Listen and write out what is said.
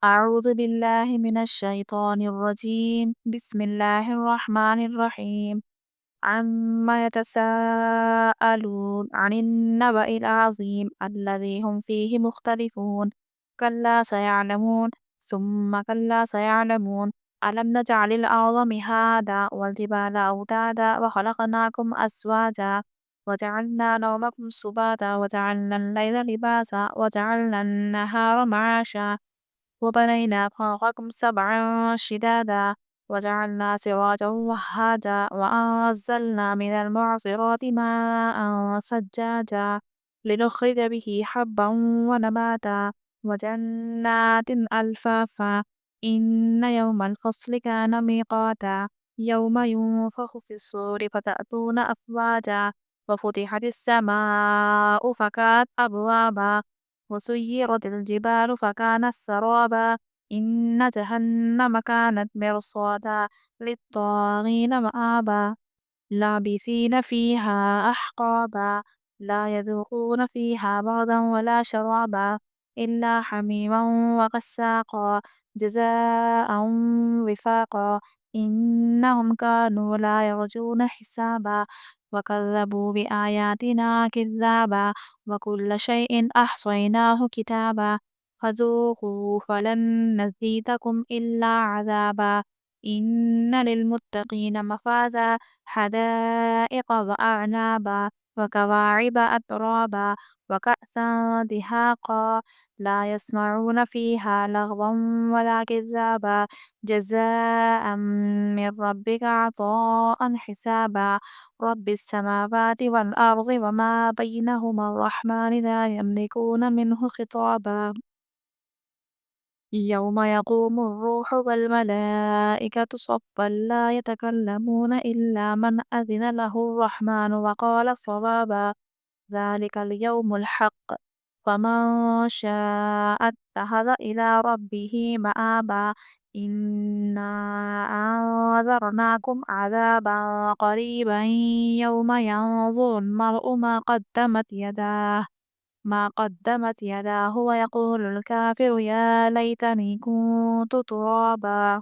أعوذ بالله من الشيطان الرجيم. بسم الله الرحمن الرحيم. عما يتساءلون عن النبأ العظيم الذي هم فيه مختلفون. كلا سيعلمون ثم كلا سيعلمون. ألم نجعل الأرض مهادا والجبال أوتادا وخلقناكم أزواجا وجعلنا نومكم سباتا وجعلنا الليل لباسا وجعلنا النهار معاشا وبنينا فوقكم سبعا شدادا وجعلنا سراجا وهاجا وأنزلنا من المعصرات ماء ثجاجا لنخرج به حبا ونباتا وجنات ألفافا. إن يوم الفصل كان ميقاتا. يوم ينفخ في الصور فتأتون أفواجا وفتحت السماء فكانت أبوابا وسيرت الجبال فكانت سرابا. إن جهنم كانت مرصادا للطاغين مآبا لابثين فيها أحقابا لا يذوقون فيها بردا ولا شرابا إلا حميما وغساقا جزاء وفاقا. إنهم كانوا لا يرجون حسابا وكذبوا بآياتنا كذابا وكل شيء أحصيناه كتابا فذوقوا فلن نزيدكم إلا عذابا. إن للمتقين مفازا حدائق وأعنابا وكواعب أترابا وكأسا دهاقا لا يسمعون فيها لغوا ولا كذابا جزاء من ربك عطاء حسابا. رب السماوات والأرض وما بينهما الرحمن لا يملكون منه خطابا. يوم يقوم الروح والملائكة صفا لا يتكلمون إلا من أذن له الرحمن وقال صوابا. ذلك اليوم الحق فمن شاء اتخذ إلى ربه مآبا. إنا أنذرناكم عذابا قريبا يوم ينظر المرء ما قدمت يداه ويقول الكافر يا ليتني كنت ترابا.